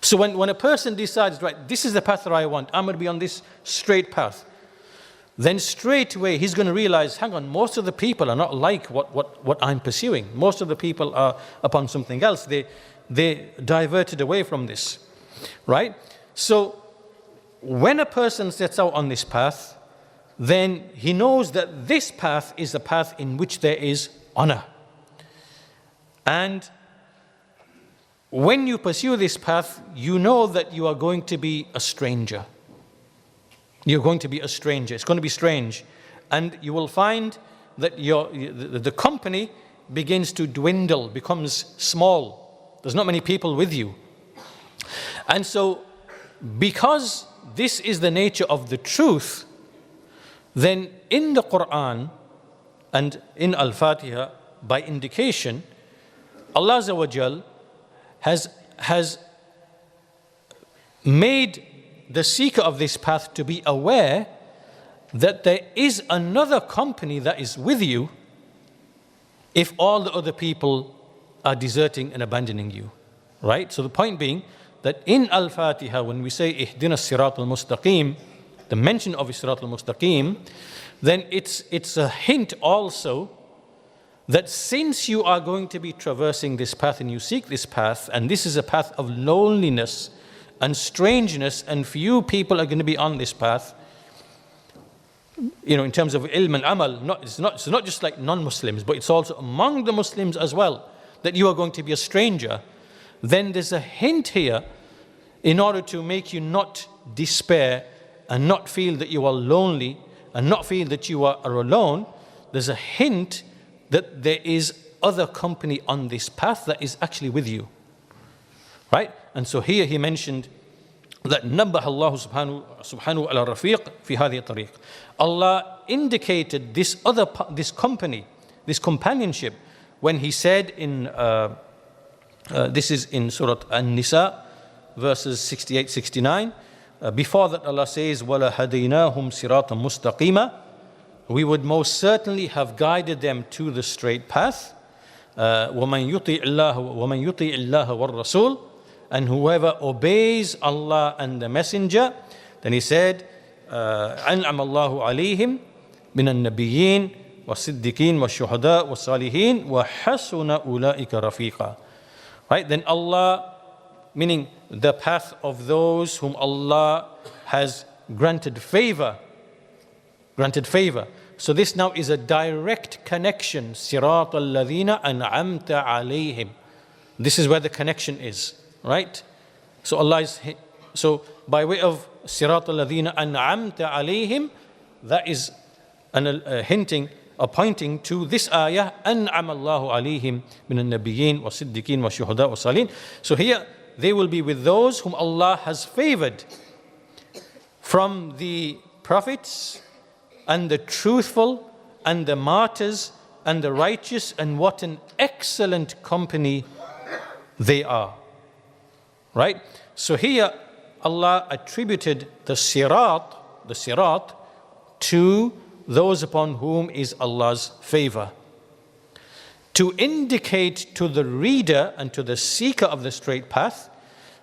So when a person decides, right, this is the path that I want, I'm going to be on this straight path, then straight away he's going to realize, hang on, most of the people are not like what I'm pursuing. Most of the people are upon something else. They diverted away from this, right? So when a person sets out on this path, then he knows that this path is a path in which there is honor. And when you pursue this path, you know that you are going to be a stranger. You're going to be a stranger. It's going to be strange. And you will find that the company begins to dwindle, becomes small. There's not many people with you. And so, because this is the nature of the truth, then in the Quran and in Al-Fatiha, by indication, Allah Azza wa Jal has made the seeker of this path to be aware that there is another company that is with you if all the other people are deserting and abandoning you, right? So the point being that in Al-Fatiha, when we say Ihdina Sirat al-Mustaqim, the mention of Sirat al-Mustaqim, then it's a hint also that since you are going to be traversing this path and you seek this path, and this is a path of loneliness and strangeness, and few people are going to be on this path, in terms of ilm and amal, it's not just like non-Muslims, but it's also among the Muslims as well, that you are going to be a stranger, then there's a hint here in order to make you not despair and not feel that you are lonely and not feel that you are alone. There's a hint that there is other company on this path that is actually with you, right? And so here he mentioned that نبه الله سبحانه على الرفيق في هذه الطريق. Allah indicated this company, this companionship, when he said in this is in Surah An-Nisa, verses 68-69. Before that, Allah says, وَلَهَدَيْنَاهُمْ صِرَاطًا مُسْتَقِيمًا. We would most certainly have guided them to the straight path. وَمَنْ يُطِعِ اللَّهَ وَالرَّسُولِ. And whoever obeys Allah and the Messenger, then he said, أَنْعَمَ اللَّهُ عَلَيْهِمْ مِنَ النَّبِيِّينَ وَالصِّدِّقِينَ وَالشُّهَدَاءِ وَالصَّالِحِينَ وَحَسُنَ أُولَٰئِكَ رَفِيقًا. Right? Then Allah, meaning the path of those whom Allah has granted favor. So this now is a direct connection. صِرَاطَ الَّذِينَ أَنْعَمْتَ عَلَيْهِمْ. This is where the connection is, right? So Allah is, so by way of صِرَاطَ الَّذِينَ أَنْعَمْتَ عَلَيْهِمْ, that is hinting, pointing to this ayah, أَنْعَمَ اللَّهُ عَلَيْهِمْ مِنَ النَّبِيِّينَ وَالصِّدِّقِينَ وَالشُّهَدَاءِ وَالصَّالِحِينَ. So here they will be with those whom Allah has favored from the prophets and the truthful and the martyrs and the righteous, and what an excellent company they are. Right? So here Allah attributed the sirat to those upon whom is Allah's favor, to indicate to the reader and to the seeker of the straight path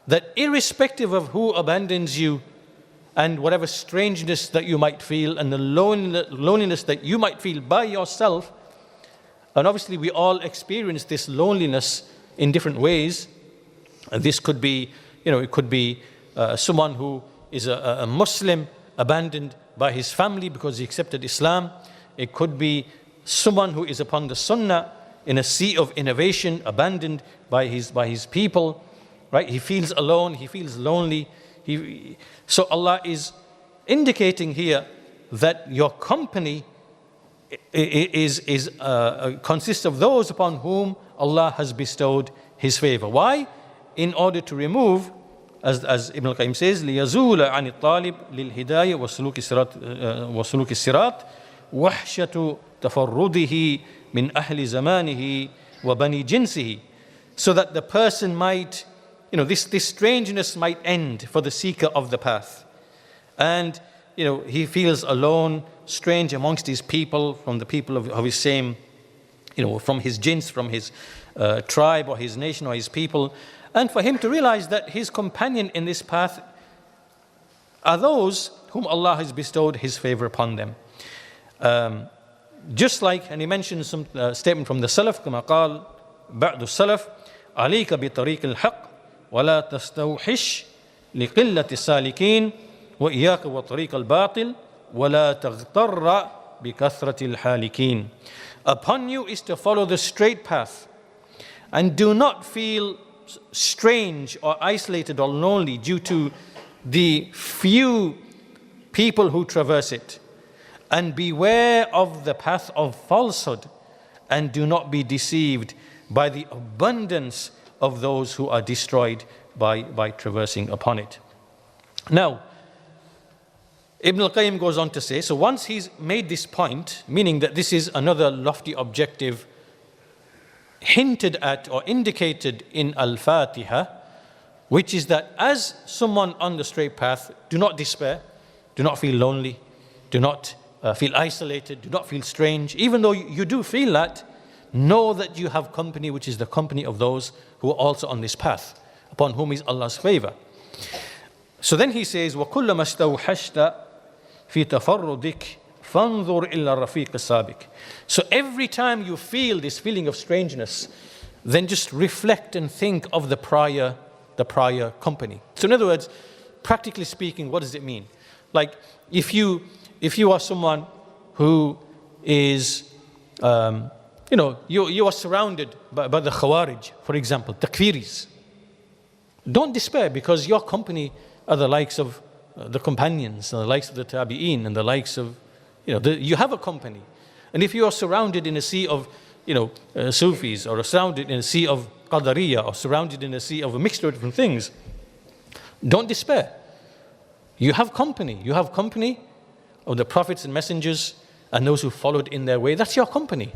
that irrespective of who abandons you and whatever strangeness that you might feel and the loneliness that you might feel by yourself, and obviously we all experience this loneliness in different ways. This could be, it could be someone who is a Muslim abandoned by his family because he accepted Islam. It could be someone who is upon the Sunnah in a sea of innovation, abandoned by his people, right? He feels alone, he feels lonely. So Allah is indicating here that your company consists of those upon whom Allah has bestowed His favor. Why? In order to remove, as Ibn al-Qayyim says, لِيَزُولَ عَنِ الطَّالِبِ لِلْهِدَايَةِ وَسُلُوكِ الصِّرَاطِ وَحْشَةُ تَفَرُّدِهِ مِنْ أَهْلِ زَمَانِهِ وَبَنِي جِنْسِهِ. So that the person might, this strangeness might end for the seeker of the path. And, he feels alone, strange amongst his people, from the people of his same, from his jins, from his tribe or his nation or his people. and for him to realize that his companion in this path are those whom Allah has bestowed His favor upon them. Just like, and he mentions some statement from the Salaf, كما قال بعض السلف عليك بطريق الحق ولا تستوحش لقلة السالكين وإياك وطريق الباطل ولا تغتر بكثرة الحالكين. Upon you is to follow the straight path, and do not feel strange or isolated or lonely due to the few people who traverse it. And beware of the path of falsehood, and do not be deceived by the abundance of those who are destroyed by traversing upon it. Now, Ibn al-Qayyim goes on to say, so once he's made this point, meaning that this is another lofty objective hinted at or indicated in Al-Fatiha, which is that as someone on the straight path, do not despair, do not feel lonely, do not feel isolated, do not feel strange. Even though you do feel that, know that you have company, which is the company of those who are also on this path, upon whom is Allah's favor. So then he says, وَكُلَّمَا اسْتَوْحَشْتَ فِي تَفَرُّدِكَ فَانْظُرْ إِلَّا الرَّفِيقِ السَّابِقِ. So every time you feel this feeling of strangeness, then just reflect and think of the prior company. So in other words, practically speaking, what does it mean? Like if you are someone who is, you are surrounded by the Khawarij, for example, Takfiris. Don't despair, because your company are the likes of the companions, and the likes of the Tabi'een, and the likes of, you have a company. And if you are surrounded in a sea of, Sufis, or surrounded in a sea of Qadariyah, or surrounded in a sea of a mixture of different things, don't despair. You have company. You have company of the prophets and messengers and those who followed in their way. That's your company.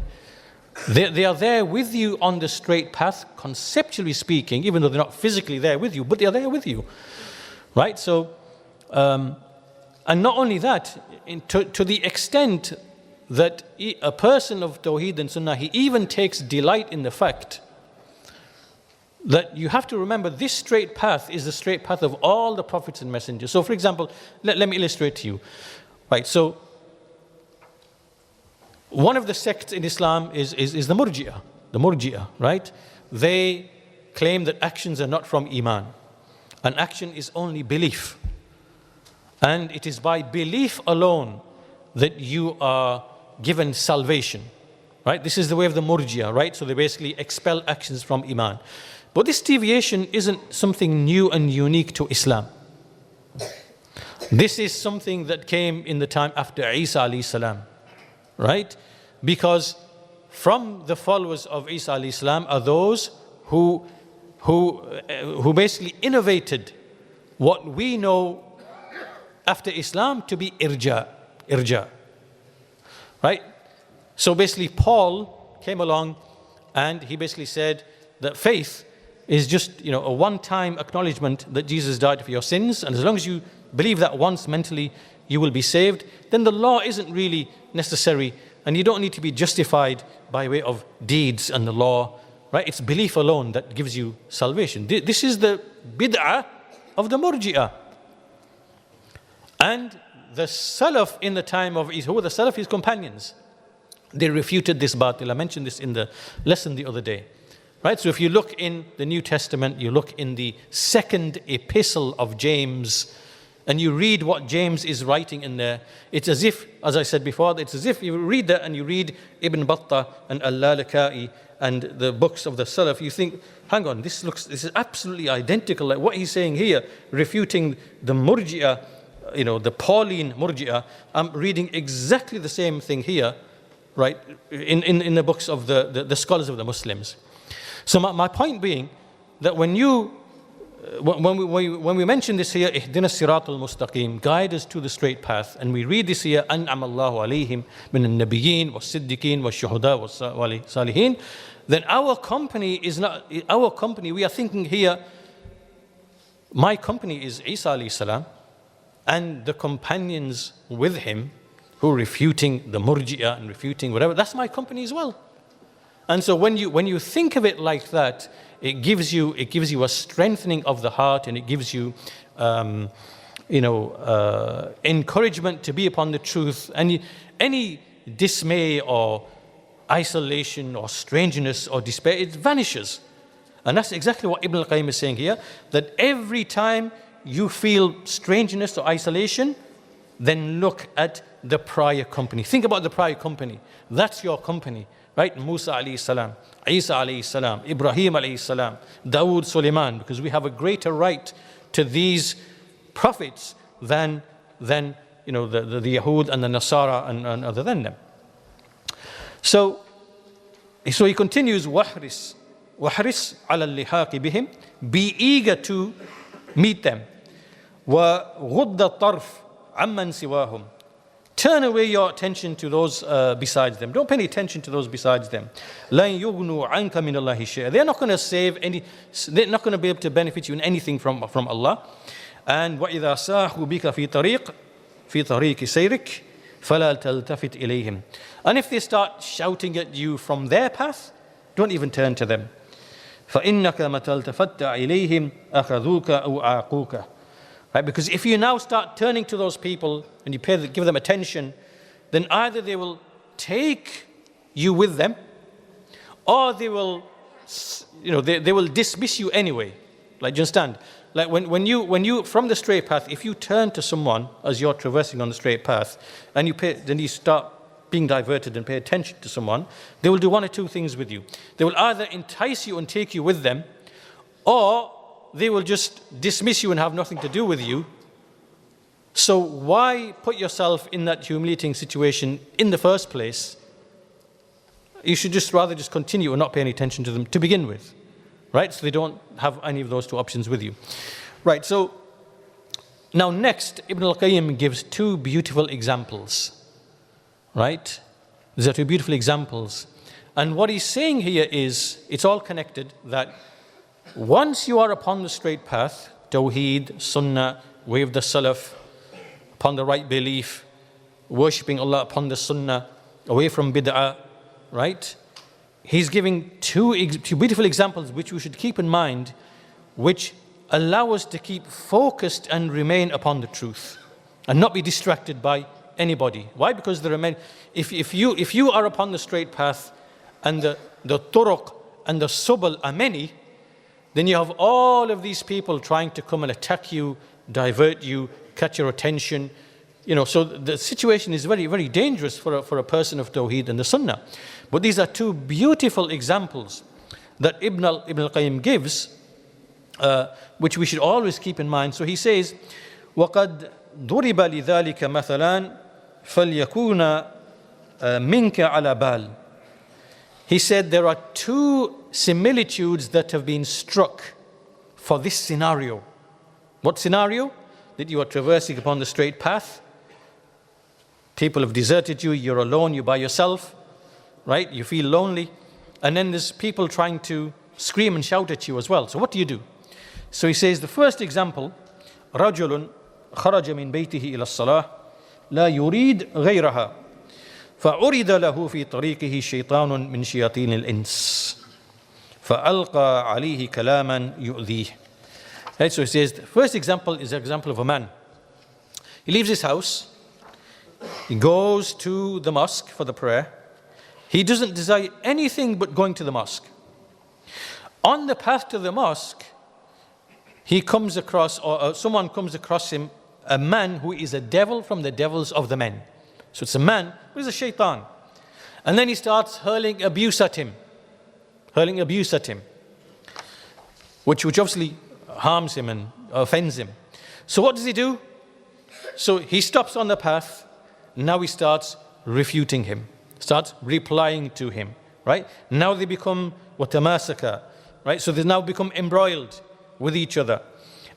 They are there with you on the straight path, conceptually speaking, even though they're not physically there with you, but they are there with you. Right? So, and not only that, to the extent that a person of Tawheed and Sunnah, he even takes delight in the fact that you have to remember this straight path is the straight path of all the prophets and messengers. So for example, let me illustrate to you. Right, so one of the sects in Islam is the Murji'ah, right? They claim that actions are not from Iman. An action is only belief. And it is by belief alone that you are given salvation, right? This is the way of the Murji'ah, right? So they basically expel actions from Iman. But this deviation isn't something new and unique to Islam. This is something that came in the time after Isa alayhi salam, right? Because from the followers of Isa alayhi salam are those who basically innovated what we know after Islam to be irja, right? So basically Paul came along and he basically said that faith is just, a one-time acknowledgement that Jesus died for your sins, and as long as you believe that once mentally, you will be saved, then the law isn't really necessary, and you don't need to be justified by way of deeds and the law, right? It's belief alone that gives you salvation. This is the bid'ah of the Murji'ah. And the Salaf in the time of Isa, who were the Salaf, his companions, they refuted this batil. I mentioned this in the lesson the other day. Right? So if you look in the New Testament, you look in the second epistle of James, and you read what James is writing in there, it's as if, as I said before, it's as if you read that and you read Ibn Battah and Al-Lalaka'i and the books of the Salaf, you think, hang on, this is absolutely identical. Like what he's saying here, refuting the Murji'ah, the Pauline Murji'ah. I'm reading exactly the same thing here, right, in the books of the scholars of the Muslims. So my point being that when we mention this here, ihdina siratal mustaqim, guide us to the straight path, and we read this here, an'am Allahu alayhim min al-nabiyyin was-siddiqin was-shuhada was-salihin, then our company is not our company. We are thinking here, my company is Isa alayhi salam and the companions with him who are refuting the Murji'ah and refuting whatever. That's my company as well. And so when you think of it like that, it gives you a strengthening of the heart, and it gives you encouragement to be upon the truth. And any dismay or isolation or strangeness or despair, it vanishes. And that's exactly what Ibn al-Qayyim is saying here, that every time you feel strangeness or isolation, then look at the prior company. Think about the prior company. That's your company, right? Musa alayhi salam, Isa alayhi salam, Ibrahim alayhi salam, Dawood, Sulaiman, because we have a greater right to these prophets than the Yahud and the Nasara and other than them. So he continues, wahris ala al-lihaqi bihim, be eager to meet them. Wa ghudda tarf amman siwahum, turn away your attention to those besides them. Don't pay any attention to those besides them. لَن يُغْنُوا عَنْكَ مِنَ اللَّهِ شَيْئًا. They're not going to save any, they're not going to be able to benefit you in anything from Allah. And وَإِذَا سَاحُوا بِكَ فِي طَرِيقِ سَيْرِكَ فَلَا تَلْتَفِتْ إِلَيْهِمْ. And if they start shouting at you from their path, don't even turn to them. فَإِنَّكَ مَتَى الْتَفَتَّ إِلَيْهِمْ أَخَذُوكَ أَوْ أَعْقُوكَ. Right? Because if you now start turning to those people and you give them attention, then either they will take you with them, or they will, they will dismiss you anyway. Like, do you understand? Like when you from the straight path, if you turn to someone as you're traversing on the straight path, and then you start being diverted and pay attention to someone, they will do one or two things with you. They will either entice you and take you with them, or they will just dismiss you and have nothing to do with you. So why put yourself in that humiliating situation in the first place? You should rather continue and not pay any attention to them to begin with, right? So they don't have any of those two options with you. Right, so now next, Ibn al-Qayyim gives two beautiful examples, right? These are two beautiful examples. And what he's saying here is, it's all connected, that once you are upon the straight path, Tawheed, Sunnah, way of the Salaf, upon the right belief, worshipping Allah upon the Sunnah, away from bid'ah, right? He's giving two beautiful examples which we should keep in mind, which allow us to keep focused and remain upon the truth and not be distracted by anybody. Why? Because there are many. If you are upon the straight path and the turuq and the subul are many, then you have all of these people trying to come and attack you, divert you, catch your attention. So the situation is very, very dangerous for a person of Tawheed and the Sunnah. But these are two beautiful examples that Ibn al-Qayyim gives, which we should always keep in mind. So he says, وَقَدْ ضُرِبَ لِذَلِكَ مَثَلًا فَلْيَكُونَ مِنْكَ عَلَى بَالٍ. He said there are two similitudes that have been struck for this scenario. What scenario? That you are traversing upon the straight path. People have deserted you, you're alone, you're by yourself, right? You feel lonely. And then there's people trying to scream and shout at you as well. So what do you do? So he says the first example, رَجُلٌ خَرَجَ مِنْ بَيْتِهِ إِلَى الصَّلَاةِ لَا يُرِيدْ غَيْرَهَا فعرض له في طريقه شيطان من شياطين الإنس فألقى عليه كلاما يؤذيه. Right, so he says the first example is an example of a man. He leaves his house, he goes to the mosque for the prayer. He doesn't desire anything but going to the mosque. On the path to the mosque, he comes across, or someone comes across him, a man who is a devil from the devils of the men. So it's a man who is a shaitan. And then he starts hurling abuse at him, which obviously harms him and offends him. So what does he do? So he stops on the path. Now he starts refuting him, starts replying to him, right? Now they become watamasaka, right? So they now become embroiled with each other.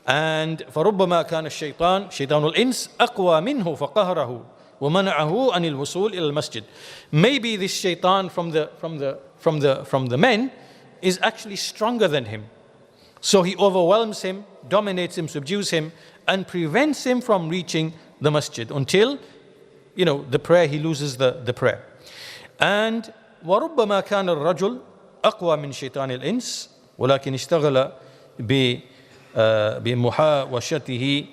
And فَرُبَّمَا كَانَ الشَّيْطَانُ شَيْطَانُ الْإِنسِ أَقْوَى مِنْهُ فَقَهَرَهُ وَمَنَعَهُ عَنِ الْوُصُولِ إِلَى الْمَسْجِدِ. Maybe this shaitan from the men is actually stronger than him. So he overwhelms him, dominates him, subdues him, and prevents him from reaching the masjid until, the prayer, he loses the prayer. And وربما كان الرجل أقوى من شيطان الإنس ولكن اشتغل بمحاوشته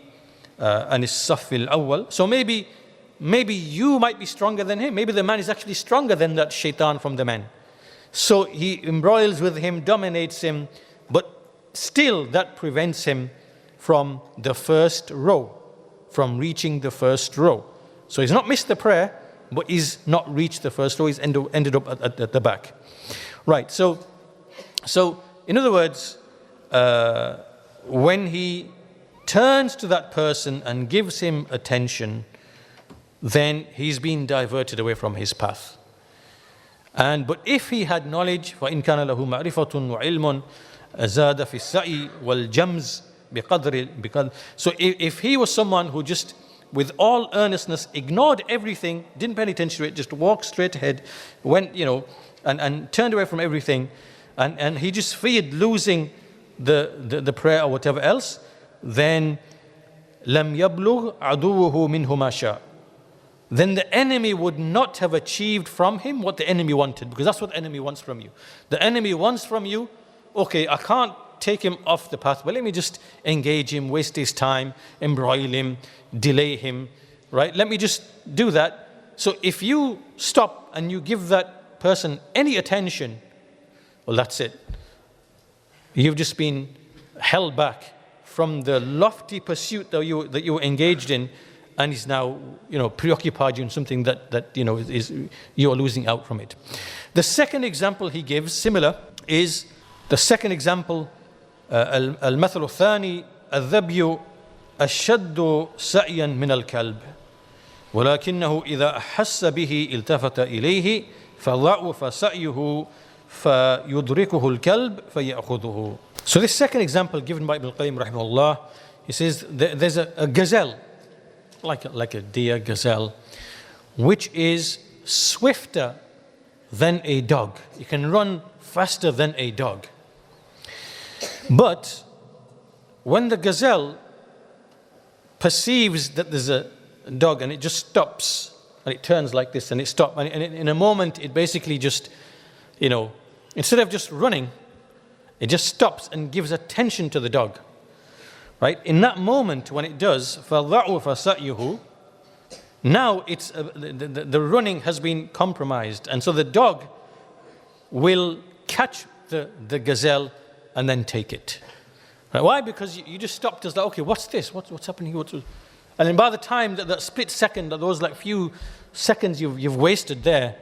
عن الصف الأول. So maybe you might be stronger than him. Maybe the man is actually stronger than that shaitan from the man. So he embroils with him, dominates him, but still that prevents him from the first row, from reaching the first row. So he's not missed the prayer, but he's not reached the first row. He's ended up at the back. Right, so in other words, when he turns to that person and gives him attention, then he's been diverted away from his path. But if he had knowledge, فَإِنْ كَانَ لَهُ مَعْرِفَةٌ وَعِلْمٌ زَادَ فِي السَّعِي وَالْجَمْزِ بِقَدْرِ. So if he was someone who just, with all earnestness, ignored everything, didn't pay any attention to it, just walked straight ahead, went, and turned away from everything, and he just feared losing the prayer or whatever else, then لَمْ يَبْلُغْ عَدُوُّهُ مِنْهُ مَا شَاءَ. Then the enemy would not have achieved from him what the enemy wanted, because that's what the enemy wants from you. The enemy wants from you, okay, I can't take him off the path, but let me just engage him, waste his time, embroil him, delay him, right? Let me just do that. So if you stop and you give that person any attention, well, that's it. You've just been held back from the lofty pursuit that you were engaged in, and is now, preoccupied you in something that is you are losing out from it. The second example he gives, similar, is the second example. المثل الثاني الذبي أشد سعيا من الكلب ولكنه إذا أحس به التفت إليه فضعف سعيه فيدركه الكلب فيأخذه. So this second example given by Ibn al-Qayyim rahimahullah, he says there's a gazelle, like a deer, gazelle, which is swifter than a dog. It can run faster than a dog. But when the gazelle perceives that there's a dog and it just stops and it turns like this and it stops, and in a moment it basically just, instead of just running, it just stops and gives attention to the dog. Right? In that moment when it does, فَضَعُفَ سَعْيُهُ, now it's the running has been compromised, and so the dog will catch the gazelle and then take it. Right? Why? Because you just stopped. It's like, okay, what's this? What's happening here? And then by the time that split second, those like few seconds you've wasted there,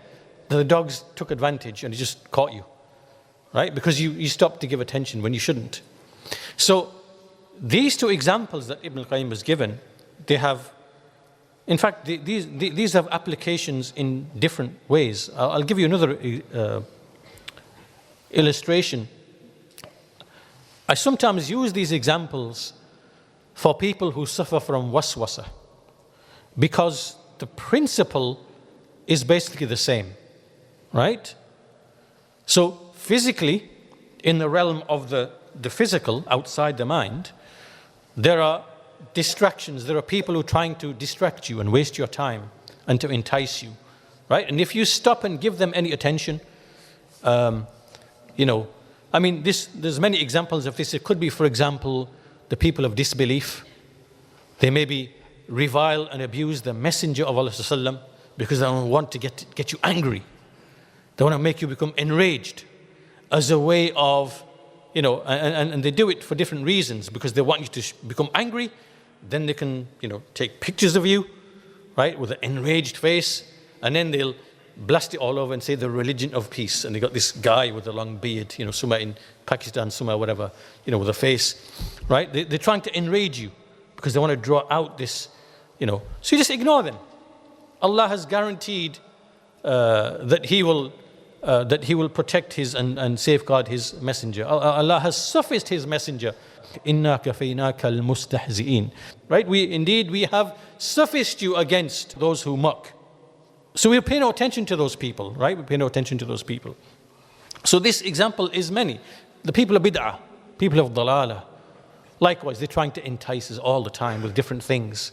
the dogs took advantage and it just caught you. Right? Because you stopped to give attention when you shouldn't. So these two examples that Ibn al-Qayyim has given, they have, in fact, these have applications in different ways. I'll give you another illustration. I sometimes use these examples for people who suffer from waswasa, because the principle is basically the same, right? So physically, in the realm of the physical, outside the mind, there are distractions. There are people who are trying to distract you and waste your time and to entice you, right? And if you stop and give them any attention, there's many examples of this. It could be, for example, the people of disbelief. They maybe revile and abuse the Messenger of Allah because they want to get you angry. They want to make you become enraged as a way of, and they do it for different reasons, because they want you to become angry. Then they can, take pictures of you, right, with an enraged face, and then they'll blast it all over and say the religion of peace. And they got this guy with a long beard, somewhere in Pakistan, somewhere, whatever, with a face, right? They're trying to enrage you because they want to draw out this, So you just ignore them. Allah has guaranteed that He will protect His and safeguard His messenger. Allah has sufficed His messenger. Inna kafaynaka al-mustahzi'in. Right? We have sufficed you against those who mock. So we pay no attention to those people, right? We pay no attention to those people. So this example is many. The people of bid'ah, people of dalalah, likewise, they're trying to entice us all the time with different things.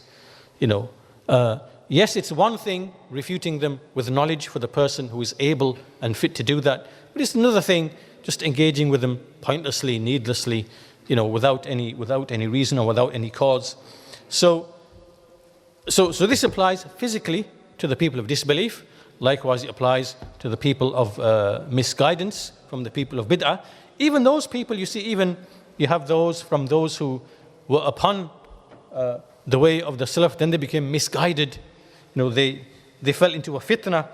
Yes, it's one thing refuting them with knowledge for the person who is able and fit to do that, but it's another thing just engaging with them pointlessly, needlessly, without any reason or without any cause. So this applies physically to the people of disbelief. Likewise, it applies to the people of misguidance, from the people of bid'ah. Even those people, you see, even you have those from those who were upon the way of the Salaf, then they became misguided. They fell into a fitna.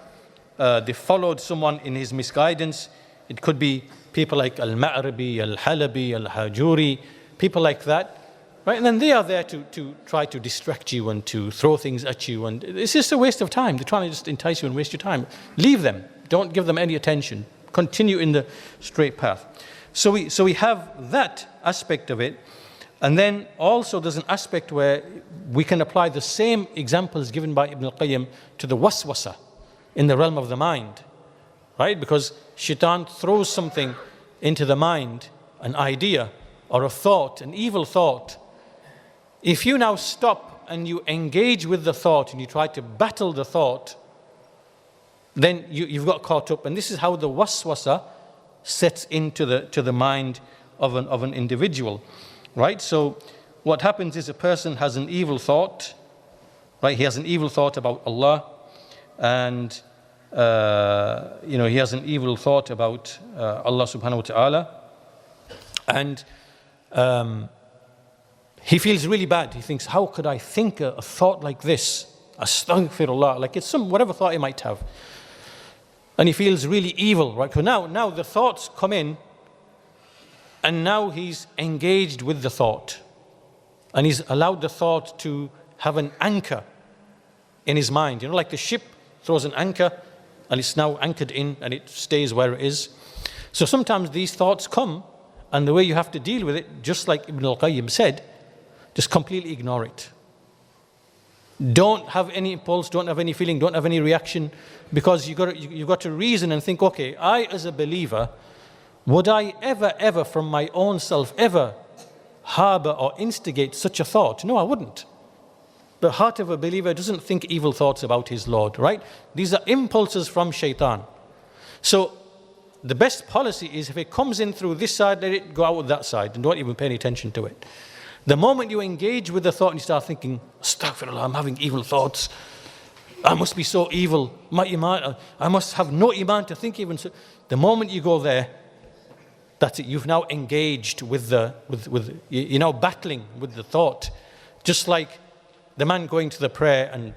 They followed someone in his misguidance. It could be people like Al-Ma'rabi, Al-Halabi, Al-Hajuri, people like that. Right? And then they are there to try to distract you and to throw things at you. And it's just a waste of time. They're trying to just entice you and waste your time. Leave them. Don't give them any attention. Continue in the straight path. So we have that aspect of it. And then also there's an aspect where we can apply the same examples given by Ibn al-Qayyim to the waswasa in the realm of the mind. Right? Because shaitan throws something into the mind, an idea or a thought, an evil thought. If you now stop and you engage with the thought and you try to battle the thought, then you've got caught up. And this is how the waswasa sets into the mind of an individual. Right? So what happens is a person has an evil thought. Right? He has an evil thought about Allah, and he has an evil thought about Allah subhanahu wa ta'ala, and he feels really bad. He thinks, how could I think a thought like this? Astaghfirullah, like it's whatever thought he might have. And he feels really evil, right? So now the thoughts come in, and now he's engaged with the thought. And he's allowed the thought to have an anchor in his mind. Like the ship throws an anchor, and it's now anchored in, and it stays where it is. So sometimes these thoughts come, and the way you have to deal with it, just like Ibn al-Qayyim said, just completely ignore it. Don't have any impulse, don't have any feeling, don't have any reaction, because you've got to reason and think, okay, I as a believer, would I ever from my own self ever harbor or instigate such a thought? No, I wouldn't. The heart of a believer doesn't think evil thoughts about his Lord, right? These are impulses from shaitan. So the best policy is, if it comes in through this side, let it go out with that side and don't even pay any attention to it. The moment you engage with the thought and you start thinking, astaghfirullah, I'm having evil thoughts, I must be so evil, my iman, I must have no iman to think even so. The moment you go there, that's it. You've now engaged with you're now battling with the thought. Just like the man going to the prayer and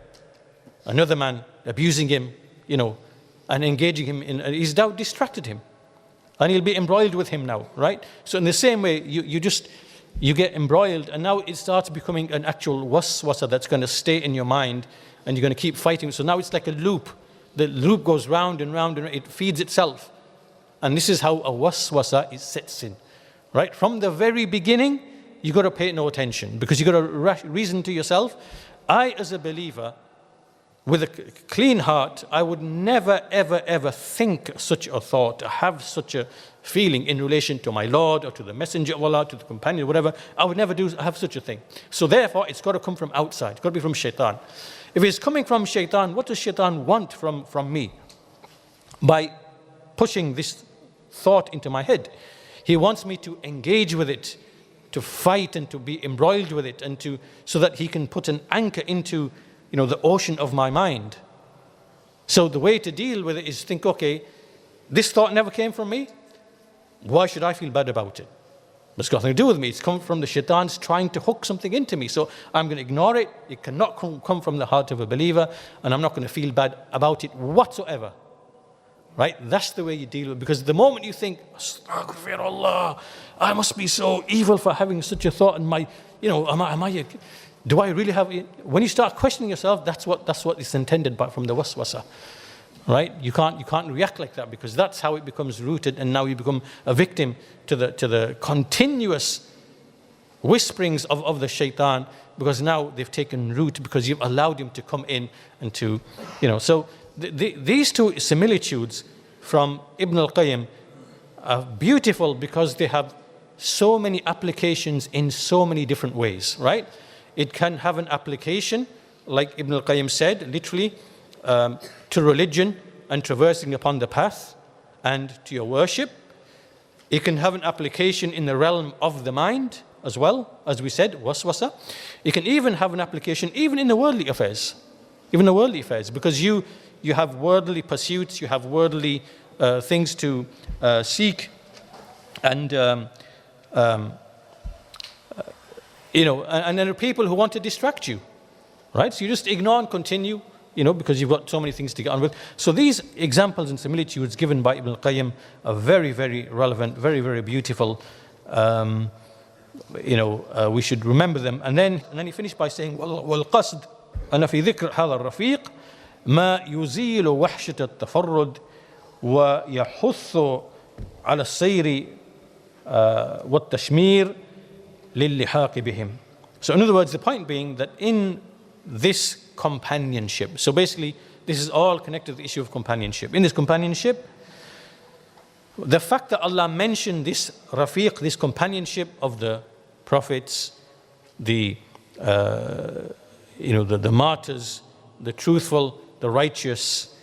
another man abusing him, and engaging him he's now distracted him. And he'll be embroiled with him now, right? So in the same way, you get embroiled, and now it starts becoming an actual waswasa that's going to stay in your mind, and you're going to keep fighting. So now it's like a loop. The loop goes round and round, and it feeds itself. And this is how a waswasa sets in, right? From the very beginning, you got to pay no attention, because you got to reason to yourself, I as a believer, with a clean heart, I would never, ever think such a thought, have such a feeling in relation to my Lord or to the Messenger of Allah, to the companion, whatever. I would never have such a thing. So therefore, it's got to come from outside. It's got to be from shaitan. If it's coming from shaitan, what does shaitan want from me? By pushing this thought into my head, he wants me to engage with it, to fight and to be embroiled with it, and so that he can put an anchor into the ocean of my mind. So the way to deal with it is think, okay, this thought never came from me. Why should I feel bad about it? It's got nothing to do with me. It's come from the shaitans trying to hook something into me. So I'm going to ignore it. It cannot come from the heart of a believer, and I'm not going to feel bad about it whatsoever. Right? That's the way you deal with it. Because the moment you think, astaghfirullah, I must be so evil for having such a thought, and do I really have it? When you start questioning yourself, that's what is intended from the waswasa. Right? You can't react like that, because that's how it becomes rooted, and now you become a victim to the continuous whisperings of the shaitan, because now they've taken root, because you've allowed him to come in and to, so these two similitudes from Ibn al-Qayyim are beautiful, because they have so many applications in so many different ways, right? It can have an application like Ibn al-Qayyim said, literally to religion and traversing upon the path, and to your worship. It can have an application in the realm of the mind as well, as we said, waswasa. It can even have an application even in the worldly affairs, because you have worldly pursuits, you have worldly things to seek, and and there are people who want to distract you, right? So you just ignore and continue, because you've got so many things to get on with. So these examples and similitudes given by Ibn al-Qayyim are very, very relevant, very, very beautiful. We should remember them. And then he finished by saying, وَالْقَصْدُ أَنَا فِي ذِكْرِ هَذَا الرَّفِيقِ مَا يُزِيلُ وَحْشَةَ التَّفَرُّدِ وَيَحُثُّ على السير والتشمير للحاق بهم. So in other words, the point being that in this companionship, so basically this is all connected to the issue of companionship. In this companionship, the fact that Allah mentioned this rafiq, this companionship of the prophets, the martyrs, the truthful, the righteous,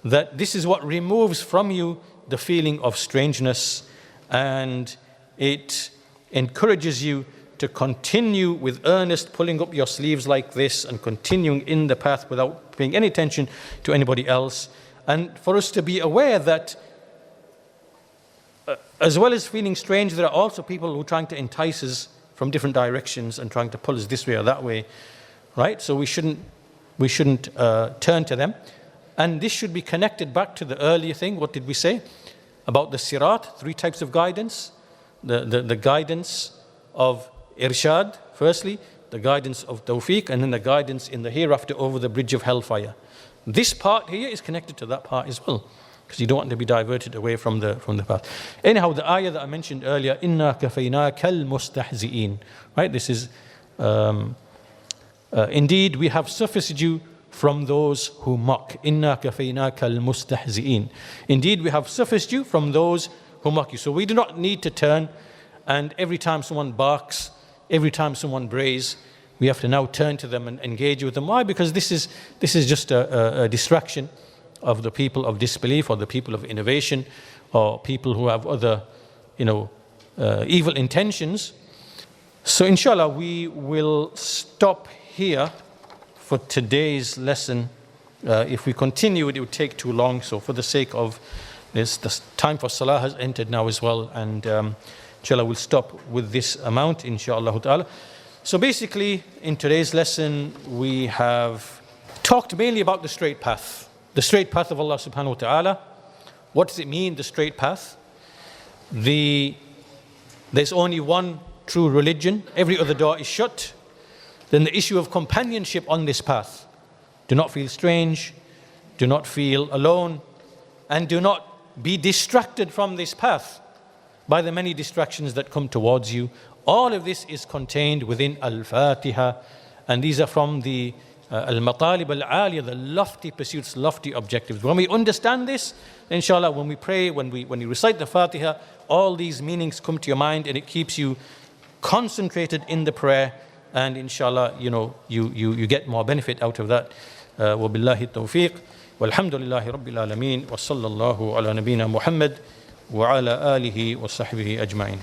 that this is what removes from you the feeling of strangeness, and it encourages you to continue with earnest pulling up your sleeves like this and continuing in the path without paying any attention to anybody else. And for us to be aware that as well as feeling strange, there are also people who are trying to entice us from different directions and trying to pull us this way or that way, right? So we shouldn't turn to them. And this should be connected back to the earlier thing. What did we say about the sirat? 3 types of guidance. The guidance of irshad, firstly, the guidance of tawfiq, and then the guidance in the hereafter over the bridge of hellfire. This part here is connected to that part as well, because you don't want to be diverted away from the path. Anyhow, the ayah that I mentioned earlier, inna kafaynaka al-mustahzi'in, right? This is indeed we have sufficed you from those who mock. Inna kafaynaka al-mustahzi'in. Indeed we have sufficed you from those who mock you. So we do not need to turn, and every time someone barks, every time someone brays, we have to now turn to them and engage with them. Why? Because this is just a distraction of the people of disbelief, or the people of innovation, or people who have other, evil intentions. So inshallah, we will stop here for today's lesson. If we continue it, it would take too long. So for the sake of this, the time for salah has entered now as well, and inshallah we'll stop with this amount, inshallah ta'ala. So basically, in today's lesson, we have talked mainly about the straight path. The straight path of Allah subhanahu wa ta'ala. What does it mean, the straight path? There's only one true religion. Every other door is shut. Then the issue of companionship on this path. Do not feel strange. Do not feel alone. And do not be distracted from this path by the many distractions that come towards you. All of this is contained within Al-Fatiha. And these are from the Al-Matalib Al-Aliyah, the lofty pursuits, lofty objectives. When we understand this, inshallah, when we pray, when we recite the Fatiha, all these meanings come to your mind, and it keeps you concentrated in the prayer, and inshallah, you get more benefit out of that. وبالله التوفيق والحمد لله رب العالمين وصلى الله على نبينا محمد وعلى آله وصحبه أجمعين.